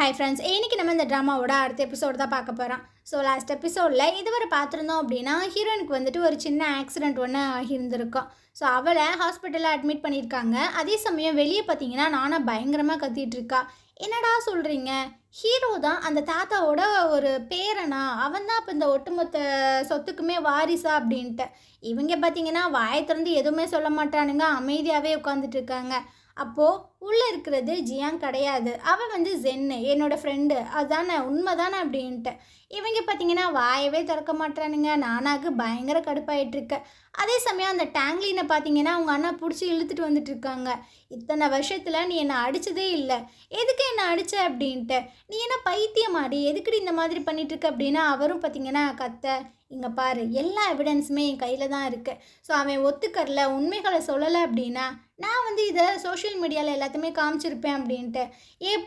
Hi friends, இன்றைக்கி நம்ம இந்த ட்ராமாவோட அடுத்த எபிசோடு தான் பார்க்க போகிறோம். ஸோ லாஸ்ட் எபிசோடில் இதுவரை பார்த்துருந்தோம் அப்படின்னா ஹீரோயினுக்கு வந்துட்டு ஒரு சின்ன ஆக்சிடெண்ட் ஒன்று ஆகியிருந்திருக்கும். ஸோ அவளை ஹாஸ்பிட்டலில் அட்மிட் பண்ணியிருக்காங்க. அதே சமயம் வெளியே பார்த்தீங்கன்னா நானா பயங்கரமாக கத்திகிட்ருக்கா. என்னடா சொல்கிறீங்க, ஹீரோ தான் அந்த தாத்தாவோட ஒரு பேரனா, அவன் தான் இப்போ இந்த ஒட்டுமொத்த சொத்துக்குமே வாரிசா அப்படின்ட்டு. இவங்க பார்த்தீங்கன்னா வாயை திறந்து எதுவுமே சொல்ல மாட்டானுங்க, அமைதியாகவே உட்காந்துட்டு இருக்காங்க. அப்போது உள்ளே இருக்கிறது ஜியாங் கிடையாது, அவன் வந்து ஜென்னு, என்னோடய ஃப்ரெண்டு, அதுதானே உண்மை தானே அப்படின்ட்டு. இவங்க பார்த்தீங்கன்னா வாயவே திறக்க மாட்டானுங்க. நானாக்கு பயங்கர கடுப்பாயிட்ருக்கு. அதே சமயம் அந்த டேங்க்லீனை பார்த்தீங்கன்னா அவங்க அண்ணா பிடிச்சி இழுத்துட்டு வந்துட்டு இருக்காங்க. இத்தனை வருஷத்தில் நீ என்னை அடித்ததே இல்லை, எதுக்கு என்னை அடித்த அப்படின்ட்டு. நீ என்ன பைத்தியமாடி, எதுக்குடி இந்த மாதிரி பண்ணிகிட்ருக்க அப்படின்னா அவரும் பார்த்தீங்கன்னா கத்த. இங்கே பாரு, எல்லா எவிடன்ஸுமே என் கையில் தான் இருக்குது. ஸோ அவன் ஒத்துக்கரல, உண்மைகளை சொல்லலை அப்படின்னா நான் வந்து இதை சோஷியல் மீடியாவில் எல்லாத்தையுமே காமிச்சிருப்பேன் அப்படின்ட்டு.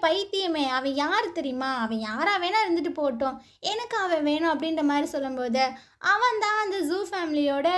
பைத்தியமே, அவன் யார் தெரியுமா, அவன் யாராக வேணால் இருந்துட்டு போட்டோம், எனக்கு அவன் வேணும் அப்படின்ற மாதிரி சொல்லும்போது அவன் தான் அந்த ஜூ ஃபேமிலியோட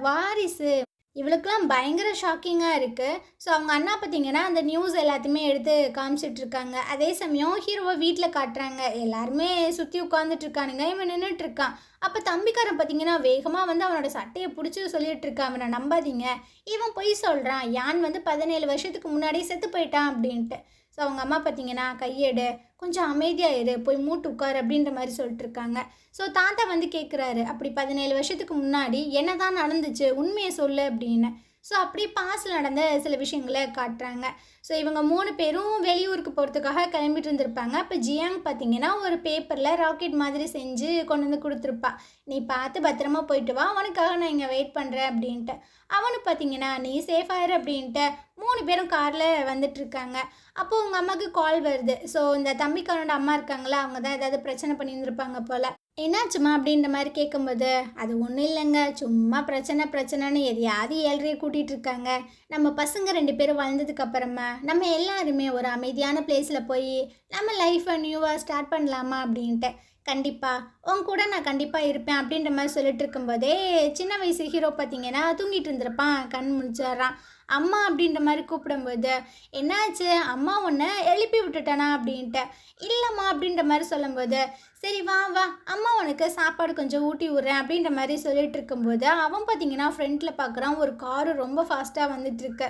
வாரிசு. இவளுக்கெல்லாம் பயங்கர ஷாக்கிங்காக இருக்குது. ஸோ அவங்க அண்ணா பார்த்தீங்கன்னா அந்த நியூஸ் எல்லாத்தையுமே எடுத்து காமிச்சிட்ருக்காங்க. அதே சமயம் ஹீரோவை வீட்டில் காட்டுறாங்க. எல்லாருமே சுற்றி உட்காந்துட்ருக்கானுங்க, இவன் நின்றுட்டுருக்கான். அப்போ தம்பிக்காரன் பார்த்தீங்கன்னா வேகமாக வந்து அவனோட சட்டையை பிடிச்சி சொல்லிகிட்ருக்கான், அவனை நம்பாதீங்க, இவன் பொய் சொல்கிறான், யான் வந்து 17 வருஷத்துக்கு முன்னாடி செத்து போயிட்டான் அப்படின்ட்டு. ஸோ அவங்க அம்மா பார்த்தீங்கன்னா கையெடு, கொஞ்சம் அமைதியாயிரு, போய் மூட்டு உட்காரு அப்படின்ற மாதிரி சொல்லிட்டுருக்காங்க. ஸோ தாத்தா வந்து கேட்குறாரு, அப்படி 17 வருஷத்துக்கு முன்னாடி என்ன தான் நடந்துச்சு, உண்மையை சொல்லு அப்படின்னு. ஸோ அப்படியே பாஸில் நடந்த சில விஷயங்களை காட்டுறாங்க. ஸோ இவங்க 3 பேரும் வெளியூருக்கு போகிறதுக்காக கிளம்பிட்டு இருந்திருப்பாங்க. அப்போ ஜியாங் பார்த்தீங்கன்னா ஒரு பேப்பரில் ராக்கெட் மாதிரி செஞ்சு கொண்டு வந்து கொடுத்துருப்பா. நீ பார்த்து பத்திரமா போயிட்டு வா, அவனுக்காக நான் இங்கே வெயிட் பண்ணுறேன் அப்படின்ட்டு. அவனுக்கு பார்த்தீங்கன்னா நீ சேஃபாயிரு அப்படின்ட்டு 3 பேரும் காரில் வந்துட்டுருக்காங்க. அப்போது உங்கள் அம்மாவுக்கு கால் வருது. ஸோ இந்த தம்பிக்காரோட அம்மா இருக்காங்களா, அவங்க தான் ஏதாவது பிரச்சனை பண்ணியிருந்திருப்பாங்க போல். என்னாச்சுமா அப்படின்ற மாதிரி கேட்கும்போது அது ஒன்றும் இல்லைங்க, சும்மா பிரச்சனைன்னு எதையாவது ஏழ்றையை கூட்டிகிட்டு இருக்காங்க. நம்ம பசங்க 2 பேரும் வளர்ந்ததுக்கப்புறமா நம்ம எல்லாருமே ஒரு அமைதியான பிளேஸில் போய் நம்ம லைஃப்பை நியூவாக ஸ்டார்ட் பண்ணலாமா அப்படின்ட்டு. கண்டிப்பாக உன் கூட நான் கண்டிப்பாக இருப்பேன் அப்படின்ற மாதிரி சொல்லிட்டு இருக்கும்போதே சின்ன வயசு ஹீரோ பார்த்தீங்கன்னா தூங்கிட்டு இருந்திருப்பான், கண் முழிச்சிட்றான். அம்மா அப்படின்ற மாதிரி கூப்பிடும்போது என்னாச்சு, அம்மா உன்னை எழுப்பி விட்டுட்டானா அப்படின்ட்டு. இல்லைம்மா அப்படின்ற மாதிரி சொல்லும்போது சரி வா வா, அம்மா உனக்கு சாப்பாடு கொஞ்சம் ஊட்டி விட்றேன் அப்படின்ற மாதிரி சொல்லிட்டு இருக்கும்போது அவன் பார்த்தீங்கன்னா ஃப்ரண்ட்டில் பார்க்குறான், ஒரு காரு ரொம்ப ஃபாஸ்ட்டாக வந்துட்டுருக்கு.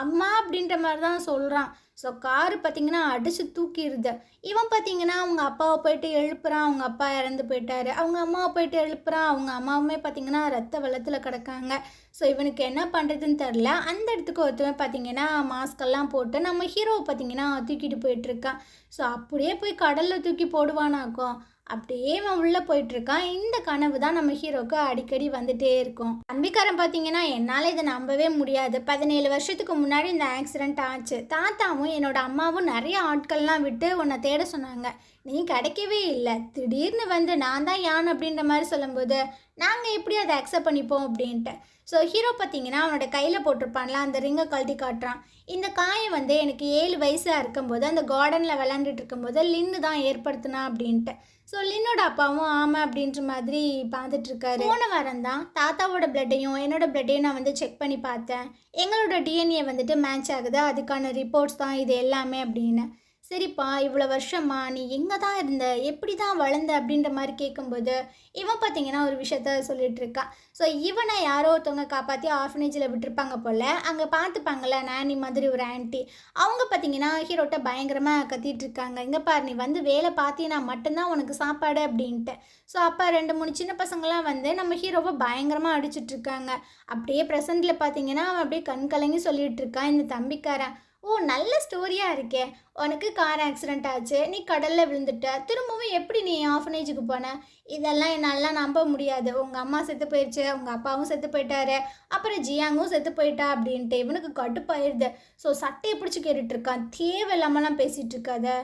அம்மா அப்படின்ற மாதிரி தான் சொல்கிறான். ஸோ காரு பார்த்திங்கன்னா அடித்து தூக்கிடுது. இவன் பார்த்திங்கன்னா அவங்க அப்பாவை போயிட்டு எழுப்புறான், அவங்க அப்பா இறந்து போயிட்டாரு. அவங்க அம்மாவை போயிட்டு எழுப்புறான், அவங்க அம்மாவுமே பார்த்திங்கன்னா ரத்த வெள்ளத்தில் கிடக்காங்க. ஸோ இவனுக்கு என்ன பண்ணுறதுன்னு தெரில. அந்த இடத்துக்கு ஒருத்தவன் பார்த்திங்கன்னா மாஸ்கெல்லாம் போட்டு நம்ம ஹீரோவை பார்த்திங்கன்னா தூக்கிட்டு போயிட்டுருக்கான். ஸோ அப்படியே போய் கடலில் தூக்கி போடுவானாக்கும். அப்படியே அவன் உள்ளே போயிட்டுருக்கான். இந்த கனவு தான் நம்ம ஹீரோவுக்கு அடிக்கடி வந்துகிட்டே இருக்கும். தம்பிக்காரன் பார்த்தீங்கன்னா என்னால் இதை நம்பவே முடியாது, 17 வருஷத்துக்கு முன்னாடி இந்த ஆக்சிடெண்ட் ஆச்சு, தாத்தாவும் என்னோட அம்மாவும் நிறைய ஆட்கள்லாம் விட்டு உன்னை தேட சொன்னாங்க, நீ கிடைக்கவே இல்லை, திடீர்னு வந்து நான் தான் யான் அப்படின்ற மாதிரி சொல்லும்போது நாங்கள் எப்படி அதை அக்செப்ட் பண்ணிப்போம் அப்படின்ட்டு. ஸோ ஹீரோ பார்த்தீங்கன்னா அவனோட கையில் போட்டிருப்பான்ல அந்த ரிங்கை கழட்டி காட்டுறான். இந்த காயை வந்து எனக்கு 7 வயசாக இருக்கும்போது அந்த கார்டனில் விளாண்டுட்டு இருக்கும்போது லின்னு தான் ஏற்படுத்தினா அப்படின்ட்டு. ஸோ லின்னோட அப்பாவும் ஆமாம் அப்படின்ற மாதிரி பார்த்துட்ருக்காரு. போன வாரம் தான் தாத்தாவோட பிளட்டையும் என்னோட பிளட்டையும் நான் வந்து செக் பண்ணி பார்த்தேன், எங்களோட டிஎன்ஏ வந்துட்டு மேட்ச் ஆகுது, அதுக்கான ரிப்போர்ட்ஸ் தான் இது எல்லாமே அப்படின்னு. சரிப்பா, இவ்வளோ வருஷமா நீ எங்கே தான் இருந்த, எப்படி தான் வளர்ந்த அப்படின்ற மாதிரி கேட்கும்போது இவன் பார்த்தீங்கன்னா ஒரு விஷயத்த சொல்லிகிட்ருக்கான். ஸோ இவனை யாரோ ஒருத்தவங்க காப்பாற்றி ஆர்ஃபனேஜில் விட்டுருப்பாங்க போல், அங்கே பார்த்துப்பாங்கள்ல நானி மாதிரி ஒரு ஆன்ட்டி, அவங்க பார்த்தீங்கன்னா ஹீரோட்ட பயங்கரமாக கத்திகிட்ருக்காங்க, இங்கே பாரு நீ வந்து வேலை பார்த்தீங்கன்னா மட்டும்தான் உனக்கு சாப்பாடு அப்படின்ட்டு. ஸோ அப்போ 2-3 சின்ன பசங்களாம் வந்து நம்ம ஹீரோவை பயங்கரமாக அடிச்சிட்ருக்காங்க. அப்படியே ப்ரெசண்ட்டில் பார்த்தீங்கன்னா அவன் அப்படியே கண் கலங்கி சொல்லிகிட்ருக்கான் இந்த தம்பிக்காரன். ஓ, நல்ல ஸ்டோரியாக இருக்கே, உனக்கு கார் ஆக்சிடெண்ட் ஆச்சு, நீ கடலில் விழுந்துட்ட, திரும்பவும் எப்படி நீ ஆர்ஃபனேஜுக்கு போன, இதெல்லாம் என்னால் நம்ப முடியாது, உங்கள் அம்மா செத்து போயிடுச்சு, உங்கள் அப்பாவும் செத்து போயிட்டாரு, அப்புறம் ஜியாங்கும் செத்து போயிட்டா அப்படின்ட்டு இவனுக்கு கடுப்பாயிருது. ஸோ சட்டையை பிடிச்சி கேட்டுட்ருக்கான், தேவையில்லாமலாம் பேசிகிட்டு இருக்காத,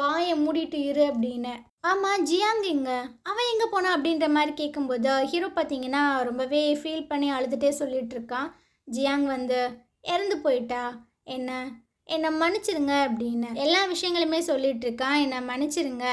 வாயை மூடிட்டு இரு அப்படின்னு. ஆமாம் ஜியாங் எங்க, அவன் எங்கே போனான் அப்படின்ற மாதிரி கேட்கும்போது ஹீரோ பார்த்தீங்கன்னா ரொம்பவே ஃபீல் பண்ணி அழுதுகிட்டே சொல்லிகிட்ருக்கான். ஜியாங் வந்து இறந்து போயிட்டா, என்னை மன்னிச்சிருங்க அப்படின்னு எல்லா விஷயங்களுமே சொல்லிகிட்ருக்கான். என்னை மன்னிச்சிருங்க,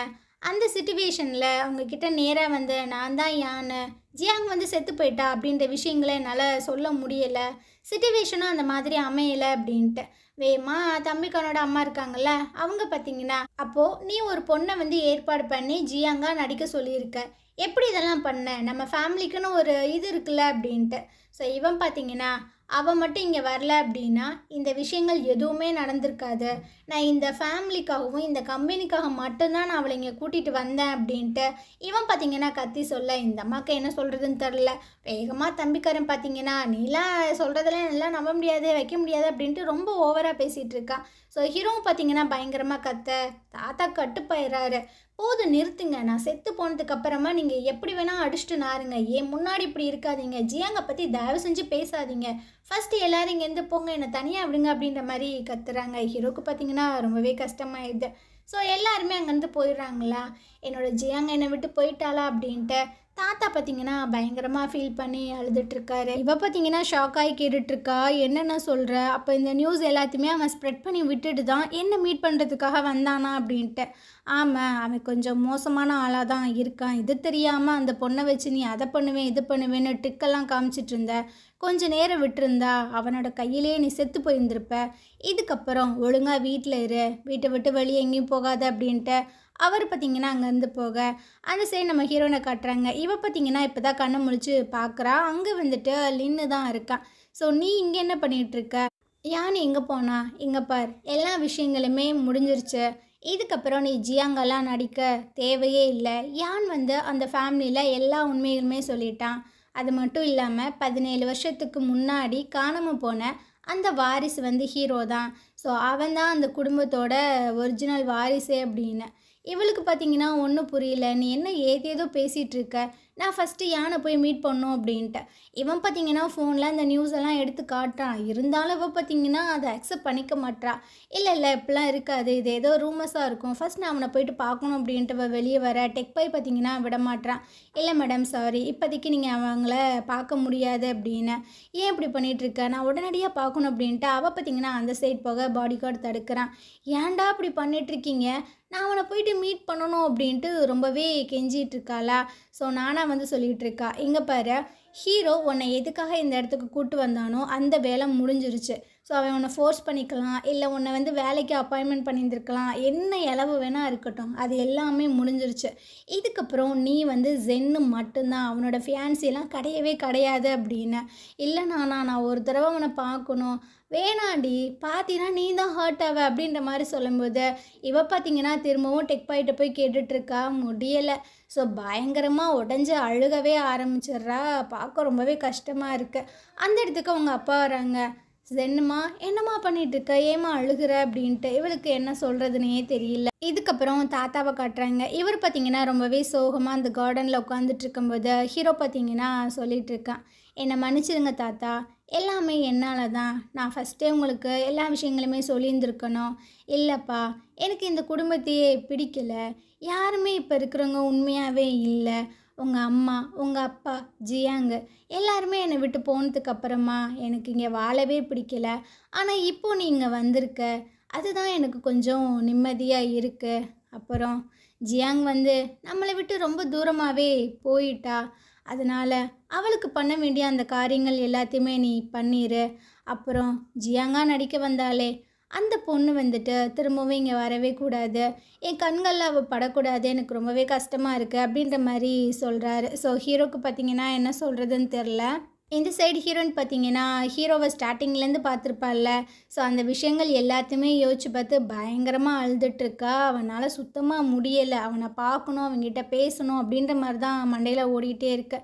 அந்த சிச்சுவேஷனில் அவங்கக்கிட்ட நேராக வந்து நான் தான் யானை, ஜியாங் வந்து செத்து போயிட்டா அப்படின்ற விஷயங்களை என்னால் சொல்ல முடியலை, சிச்சுவேஷனும் அந்த மாதிரி அமையலை அப்படின்ட்டு வேமா தம்பிக்கானோட அம்மா இருக்காங்கல்ல அவங்க பார்த்தீங்கன்னா, அப்போது நீ ஒரு பொண்ணை வந்து ஏற்பாடு பண்ணி ஜியாங்கா நடிக்க சொல்லியிருக்க, எப்படி இதெல்லாம் பண்ண, நம்ம ஃபேமிலிக்குன்னு ஒரு இது இருக்குல்ல அப்படின்ட்டு. ஸோ இவன் பார்த்தீங்கன்னா அவன் மட்டும் இங்கே வரல அப்படின்னா இந்த விஷயங்கள் எதுவுமே நடந்திருக்காது, நான் இந்த ஃபேமிலிக்காகவும் இந்த கம்பெனிக்காக மட்டும்தான் நான் அவளை இங்கே கூட்டிகிட்டு வந்தேன் அப்படின்ட்டு இவன் பார்த்தீங்கன்னா கத்தி சொல்ல இந்த அம்மாவுக்கு என்ன சொல்கிறதுன்னு தெரில. வேகமாக தம்பிக்காரன் பார்த்தீங்கன்னா நீலாம் சொல்கிறதெல்லாம் எல்லாம் நம்ப முடியாது வைக்க முடியாது அப்படின்ட்டு ரொம்ப ஓவராக பேசிகிட்டு இருக்கான். ஸோ ஹீரோவும் பார்த்தீங்கன்னா பயங்கரமாக தாத்தா கட்டுப்பாயிறாரு, போதும் நிறுத்துங்க, நான் செத்து போனதுக்கு அப்புறமா நீங்கள் எப்படி வேணால் அடிச்சுட்டு நாருங்க, ஏன் முன்னாடி இப்படி இருக்காதீங்க, ஜியாங்க பற்றி தயவு செஞ்சு பேசாதீங்க, ஃபஸ்ட்டு எல்லோரும் இங்கேருந்து போங்க, என்னை தனியாக விடுங்க அப்படின்ற மாதிரி கத்துறாங்க. ஹீரோக்கு பார்த்தீங்கன்னா ரொம்பவே கஷ்டமாயிடுது. ஸோ எல்லாருமே அங்கேருந்து போயிடுறாங்களா, என்னோட ஜியாங்க என்னை விட்டு போயிட்டாளா அப்படின்ட்டு தாத்தா பார்த்தீங்கன்னா பயங்கரமாக ஃபீல் பண்ணி அழுதுட்ருக்காரு. இவ பார்த்தீங்கன்னா ஷாக் ஆகி கேட்டுட்ருக்கா, என்னென்ன சொல்கிற, அப்போ இந்த நியூஸ் எல்லாத்தையுமே அவன் ஸ்ப்ரெட் பண்ணி விட்டுட்டு தான் என்ன மீட் பண்ணுறதுக்காக வந்தானா அப்படின்ட்டு. ஆமாம், அவன் கொஞ்சம் மோசமான ஆளாக தான் இருக்கான், இது தெரியாமல் அந்த பொண்ணை வச்சு நீ அதை பண்ணுவேன் இது பண்ணுவேன்னு ட்ரிக்கெல்லாம் காமிச்சிட்டு இருந்த, கொஞ்சம் நேரம் விட்டுருந்தா அவனோட கையிலே நீ செத்து போயிருந்திருப்ப, இதுக்கப்புறம் ஒழுங்காக வீட்டில் இரு, வீட்டை விட்டு வெளியே எங்கேயும் போகாத அப்படின்ட்டு அவர் பார்த்தீங்கன்னா அங்கேருந்து போக அந்த சைடு நம்ம ஹீரோனை காட்டுறாங்க. இவ பார்த்தீங்கன்னா இப்போ தான் கண்ணை முழிச்சு பார்க்குறா, அங்கே வந்துட்டு லின்னு தான் இருக்கான். ஸோ நீ இங்கே என்ன பண்ணிகிட்ருக்க, யான் எங்கே போனா, இங்கே பார் எல்லா விஷயங்களுமே முடிஞ்சிருச்சு, இதுக்கப்புறம் நீ ஜியாங்கெல்லாம் நடிக்க தேவையே இல்லை, யான் வந்து அந்த ஃபேமிலியில் எல்லா உண்மைகளுமே சொல்லிட்டான், அது மட்டும் இல்லாமல் 17 வருஷத்துக்கு முன்னாடி காணாமல் போன அந்த வாரிசு வந்து ஹீரோ தான், ஸோ அவன் தான் அந்த குடும்பத்தோட ஒரிஜினல் வாரிசே அப்படின்னு. இவளுக்கு பார்த்தீங்கன்னா ஒன்றும் புரியல, நீ என்ன ஏதேதோ பேசிகிட்டு இருக்க, நான் ஃபஸ்ட்டு யானை போய் மீட் பண்ணோம் அப்படின்ட்டு. இவன் பார்த்தீங்கன்னா ஃபோனில் அந்த நியூஸ் எல்லாம் எடுத்து காட்டுறான், இருந்தாலும் இவள் பார்த்தீங்கன்னா அதை அக்செப்ட் பண்ணிக்க மாட்டா. இல்லை இப்படிலாம் இருக்காது, இது ஏதோ ரூமர்ஸாக இருக்கும், ஃபஸ்ட் நான் அவனை போயிட்டு பார்க்கணும் அப்படின்ட்டு அவள் வெளியே வர டெக் பை பார்த்தீங்கன்னா விட மாட்டான். இல்லை மேடம் சாரி, இப்போதைக்கு நீங்கள் அவங்கள பார்க்க முடியாது அப்படின்னு. ஏன் இப்படி பண்ணிகிட்ருக்க, நான் உடனடியாக பார்க்கணும் அப்படின்ட்டு அவள் பார்த்தீங்கன்னா அந்த சைட் போக பாடி கார்டு தடுக்கிறான். ஏன்டா இப்படி பண்ணிகிட்ருக்கீங்க, நான் அவனை போயிட்டு மீட் பண்ணணும் அப்படின்ட்டு ரொம்பவே கெஞ்சிகிட்டு இருக்காளா. ஸோ நானாக வந்து சொல்லிகிட்டு இருக்கா, இங்கே பாரு ஹீரோ உன்னை எதுக்காக இந்த இடத்துக்கு கூப்பிட்டு வந்தானோ அந்த வேலை முடிஞ்சிருச்சு, ஸோ அவன் உன்னை ஃபோர்ஸ் பண்ணிக்கலாம், இல்லை உன்னை வந்து வேலைக்கு அப்பாயின்மெண்ட் பண்ணியிருந்துருக்கலாம், என்ன இளவு வேணால் இருக்கட்டும், அது எல்லாமே முடிஞ்சிருச்சு, இதுக்கப்புறம் நீ வந்து ஜென்னு மட்டும்தான், அவனோட ஃபியான்சிலாம் கிடையவே கிடையாது அப்படின்னு. இல்லை நான் ஒரு தடவை அவனை பார்க்கணும், வேணாண்டி பார்த்தீங்கன்னா நீ தான் ஹர்ட் ஆவ அப்படின்ற மாதிரி சொல்லும்போது இவ பார்த்தீங்கன்னா திரும்பவும் டெக் பாயிட்ட போய் கேட்டுட்ருக்கா, முடியலை. ஸோ பயங்கரமாக உடஞ்சி அழுகவே ஆரம்பிச்சிட்றா, பார்க்க ரொம்பவே கஷ்டமாக இருக்குது. அந்த இடத்துக்கு அவங்க அப்பா வராங்க. என்னம்மா என்னம்மா பண்ணிகிட்ருக்க, ஏம்மா அழுகிற அப்படின்ட்டு. இவளுக்கு என்ன சொல்கிறதுனே தெரியல. இதுக்கப்புறம் தாத்தாவை காட்டுறாங்க. இவர் பார்த்தீங்கன்னா ரொம்பவே சோகமாக அந்த கார்டனில் உட்காந்துட்டு இருக்கும்போது ஹீரோ பார்த்தீங்கன்னா சொல்லிகிட்டு இருக்கான், என்னை மன்னிச்சிடுங்க தாத்தா, எல்லாமே என்னால் தான், நான் ஃபஸ்ட்டே உங்களுக்கு எல்லா விஷயங்களுமே சொல்லியிருந்துருக்கணும். இல்லைப்பா, எனக்கு இந்த குடும்பத்தையே பிடிக்கலை, யாருமே இப்போ இருக்கிறவங்க உண்மையாகவே இல்லை, உங்கள் அம்மா உங்கள் அப்பா ஜியாங்க எல்லாருமே என்னை விட்டு போனதுக்கு அப்புறமா எனக்கு இங்கே வாழவே பிடிக்கல, ஆனால் இப்போது நீங்கள் வந்திருக்க அதுதான் எனக்கு கொஞ்சம் நிம்மதியாக இருக்குது. அப்புறம் ஜியாங் வந்து நம்மளை விட்டு ரொம்ப தூரமாகவே போயிட்டா, அதனால் அவளுக்கு பண்ண வேண்டிய அந்த காரியங்கள் எல்லாத்தையுமே நீ பண்ணிடு. அப்புறம் ஜியாங்கா நடிக்க வந்தாலே அந்த பொண்ணு வந்துட்டு திரும்பவும் இங்கே வரவே கூடாது, என் கண்களில் அவள் படக்கூடாது, எனக்கு ரொம்பவே கஷ்டமாக இருக்குது அப்படின்ற மாதிரி சொல்கிறாரு. ஸோ ஹீரோக்கு பார்த்தீங்கன்னா என்ன சொல்கிறதுன்னு தெரில. இந்த சைடு ஹீரோயின் பார்த்தீங்கன்னா ஹீரோவை ஸ்டார்டிங்லேருந்து பார்த்துருப்பாள்ல, ஸோ அந்த விஷயங்கள் எல்லாத்தையுமே யோசிச்சு பார்த்து பயங்கரமாக அழுதுட்டுருக்கா. அவனால் சுத்தமாக முடியலை, அவனை பார்க்கணும், அவங்ககிட்ட பேசணும் அப்படின்ற மாதிரி தான் மண்டையில் ஓடிக்கிட்டே இருக்கு.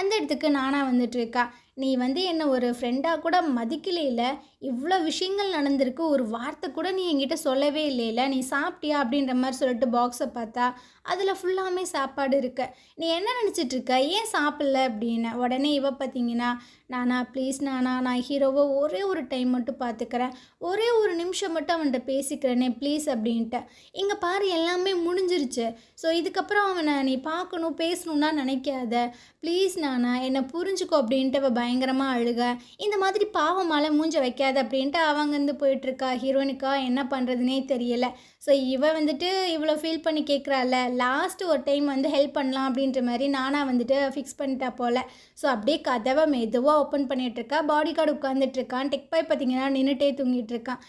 அந்த இடத்துக்கு நானாக வந்துட்டுருக்கா, நீ வந்து என்னை ஒரு ஃப்ரெண்டாக கூட மதிக்கலையில, இவ்வளோ விஷயங்கள் நடந்திருக்கு, ஒரு வார்த்தை கூட நீ என்கிட்ட சொல்லவே இல்லைல்ல, நீ சாப்பிட்டியா அப்படின்ற மாதிரி சொல்லிட்டு பாக்ஸை பார்த்தா அதில் ஃபுல்லாமே சாப்பாடு இருக்கு, நீ என்ன நினச்சிட்ருக்க, ஏன் சாப்பிட்ல அப்படின்னு. உடனே இவ பார்த்தீங்கன்னா, நானா ப்ளீஸ் நானா, நான் ஹீரோவை ஒரே ஒரு டைம் மட்டும் பார்த்துக்கிறேன், ஒரே ஒரு நிமிஷம் மட்டும் அவன்கிட்ட பேசிக்கிறேனே ப்ளீஸ் அப்படின்ட்டு. இங்கே பாரு எல்லாமே முடிஞ்சிருச்சு, ஸோ இதுக்கப்புறம் அவனை நீ பார்க்கணும் பேசணுன்னா நினைக்காத ப்ளீஸ் நானா, என்னை புரிஞ்சுக்கோ அப்படின்ட்டு அவள் பயங்கரமாக அழுக. இந்த மாதிரி பாவமால மூஞ்ச வைக்காத அப்படின்ட்டு அவங்க போயிட்டுருக்கா. ஹீரோயினுக்கா என்ன பண்ணுறதுனே தெரியல. ஸோ வந்துட்டு இவ்வளோ ஃபீல் பண்ணி கேட்குறாள்ல, லாஸ்ட்டு ஒரு டைம் ஹெல்ப் பண்ணலாம் அப்படின்ற மாதிரி நானா ஃபிக்ஸ் பண்ணிட்டா போல். ஸோ அப்படியே கதவை மெதுவாக ஓப்பன் பண்ணிகிட்ருக்கா. பாடி கார்டு உட்காந்துட்ருக்கான். டெக் பாய் பார்த்தீங்கன்னா நின்றுட்டே தூங்கிட்டு இருக்கான்.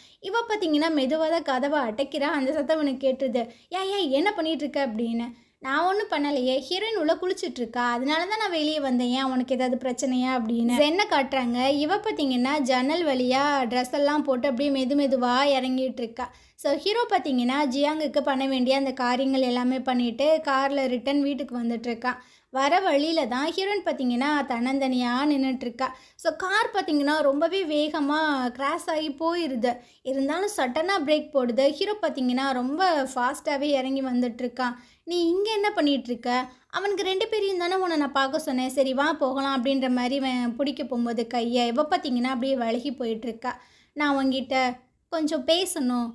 பார்த்தீங்கன்னா மெதுவாக தான் கதவை அடைக்கிறா. அந்த சத்தம் எனக்கு கேட்டுருது. ஏன் என்ன பண்ணிகிட்ருக்க அப்படின்னு. நான் ஒன்றும் பண்ணலையே, ஹீரோயின் உள்ள குளிச்சுட்ருக்கா, அதனால தான் நான் வெளியே வந்தேன். ஏன் உனக்கு ஏதாவது பிரச்சனையா அப்படின்னு என்ன காட்டுறாங்க. பார்த்தீங்கன்னா ஜன்னல் வழியாக ட்ரெஸ் எல்லாம் போட்டு அப்படியே மெதுவாக இறங்கிட்டு இருக்கா. ஸோ ஹீரோ பார்த்தீங்கன்னா ஜியாங்குக்கு பண்ண வேண்டிய அந்த காரியங்கள் எல்லாமே பண்ணிவிட்டு காரில் ரிட்டன் வீட்டுக்கு வந்துட்டுருக்கான். வர வழியில் தான் ஹீரோயின் பார்த்தீங்கன்னா தன்னந்தனியாக நின்றுட்டுருக்கா. ஸோ கார் பார்த்தீங்கன்னா ரொம்பவே வேகமாக கிராஸ் ஆகி போயிடுது. இருந்தாலும் சட்டனாக பிரேக் போடுது. ஹீரோ பார்த்தீங்கன்னா ரொம்ப ஃபாஸ்ட்டாகவே இறங்கி வந்துட்டுருக்கான். நீ இங்கே என்ன பண்ணிகிட்ருக்க? அவனுக்கு 2 பேரையும் தானே உன்னை நான் பார்க்க சொன்னேன். சரி வா போகலாம் அப்படின்ற மாதிரி பிடிக்க போகும்போது கையை பார்த்தீங்கன்னா அப்படியே விலகி போயிட்டுருக்கா. நான் உங்ககிட்ட கொஞ்சம் பேசணும்.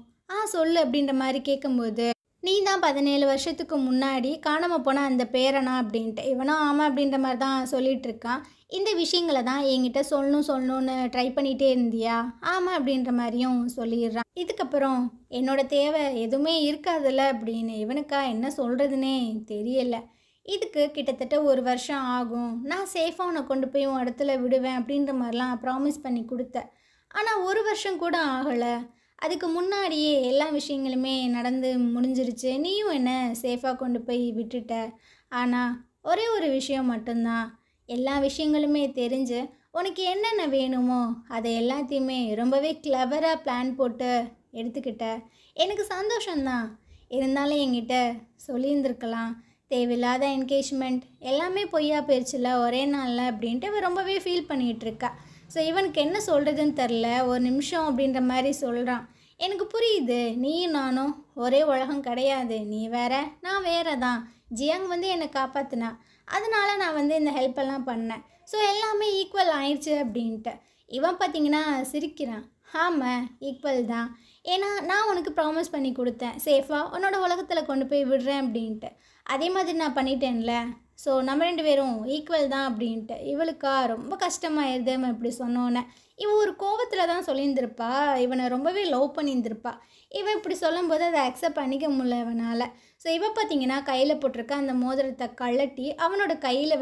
சொல்லு அப்படின்ற மாதிரி கேட்கும்போது, நீ தான் 17 வருஷத்துக்கு முன்னாடி காணாமல் போன அந்த பேரனா அப்படின்ட்டு. இவனும் ஆமாம் அப்படின்ற மாதிரி தான் சொல்லிகிட்ருக்கான். இந்த விஷயங்களை தான் என்கிட்ட சொல்லணும்னு ட்ரை பண்ணிகிட்டே இருந்தியா? ஆமாம் அப்படின்ற மாதிரியும் சொல்லிடுறான். இதுக்கப்புறம் என்னோட தேவை எதுவுமே இருக்காதுல்ல அப்படின்னு. இவனுக்கா என்ன சொல்கிறதுனே தெரியல. இதுக்கு கிட்டத்தட்ட 1 வருஷம் ஆகும். நான் சேஃபாக உன்னை கொண்டு போய் உன் இடத்துல விடுவேன் அப்படின்ற மாதிரிலாம் ப்ராமிஸ் பண்ணி கொடுத்தேன். ஆனால் 1 வருஷம் கூட ஆகலை. அதுக்கு முன்னாடியே எல்லா விஷயங்களுமே நடந்து முடிஞ்சிருச்சு. நீயும் என்ன சேஃபாக கொண்டு போய் விட்டுட்ட. ஆனால் ஒரே ஒரு விஷயம் மட்டும்தான், எல்லா விஷயங்களுமே தெரிஞ்சு உனக்கு என்னென்ன வேணுமோ அதை எல்லாத்தையுமே ரொம்பவே கிளவராக பிளான் போட்டு எடுத்துக்கிட்ட. எனக்கு சந்தோஷம்தான். இருந்தாலும் என்கிட்ட சொல்லியிருந்துருக்கலாம். தேவையில்லாத என்கேஜ்மெண்ட் எல்லாமே பொய்யா போயிடுச்சுல ஒரே நாளில் அப்படின்ட்டு இவன் ரொம்பவே ஃபீல் பண்ணிகிட்ருக்கா. ஸோ இவனுக்கு என்ன சொல்கிறதுன்னு தெரில. ஒரு நிமிஷம் அப்படின்ற மாதிரி சொல்கிறான். எனக்கு புரியுது, நீயும் நானும் ஒரே உலகம் கிடையாது. நீ வேற, நான் வேறு தான். ஜியாங் என்னை காப்பாற்றினா, அதனால நான் இந்த ஹெல்ப்பெல்லாம் பண்ணேன். ஸோ எல்லாமே ஈக்குவல் ஆயிடுச்சு அப்படின்ட்டு. இவன் பார்த்தீங்கன்னா சிரிக்கிறான். ஆமாம், ஈக்குவல் தான். ஏன்னா நான் உனக்கு ப்ராமிஸ் பண்ணி கொடுத்தேன், சேஃபாக உன்னோட உலகத்தில் கொண்டு போய் விடுறேன் அப்படின்ட்டு. அதே மாதிரி நான் பண்ணிட்டேன்ல. ஸோ நம்ம 2 பேரும் ஈக்குவல் தான் அப்படின்ட்டு. இவளுக்கா ரொம்ப கஷ்டமாயிருது அவன் இப்படி சொன்னோன்னே. இவன் ஒரு கோவத்தில் தான் சொல்லியிருந்திருப்பா. இவனை ரொம்பவே லவ் பண்ணியிருந்திருப்பா. இவன் இப்படி சொல்லும்போது அதை அக்செப்ட் பண்ணிக்க முடியல இவனால். ஸோ பார்த்தீங்கன்னா கையில் போட்டிருக்க அந்த மோதிரத்தை கழட்டி அவனோட கையில்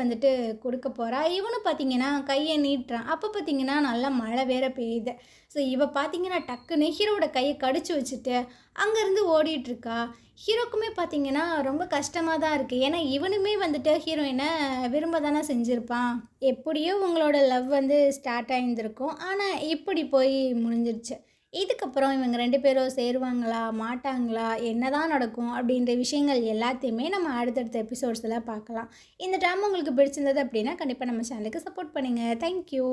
கொடுக்க போகிறா. இவனும் பார்த்தீங்கன்னா கையை நீட்டுறான். அப்போ பார்த்தீங்கன்னா நல்லா மழை வேற பெய்யுது. ஸோ பார்த்தீங்கன்னா டக்குன்னு ஹீரோட கையை கடிச்சு வச்சுட்டு அங்கேருந்து ஓடிட்டுருக்கா. ஹீரோக்குமே பார்த்தீங்கன்னா ரொம்ப கஷ்டமாக தான் இருக்குது. ஏன்னா இவனுமே ஹீரோயினை விரும்ப தானே செஞ்சுருப்பான். எப்படியோ உங்களோட லவ் ஸ்டார்ட் ஆகியிருந்திருக்கும். ஆனால் இப்படி போய் முடிஞ்சிருச்சு. இதுக்கப்புறம் இவங்க 2 பேரும் சேருவாங்களா மாட்டாங்களா, என்ன தான் நடக்கும் அப்படின்ற விஷயங்கள் எல்லாத்தையுமே நம்ம அடுத்தடுத்த எபிசோட்ஸில் பார்க்கலாம். இந்த ட்ராமா உங்களுக்கு பிடிச்சிருந்தது அப்படின்னா கண்டிப்பாக நம்ம சேனலுக்கு சப்போர்ட் பண்ணுங்கள். தேங்க்யூ.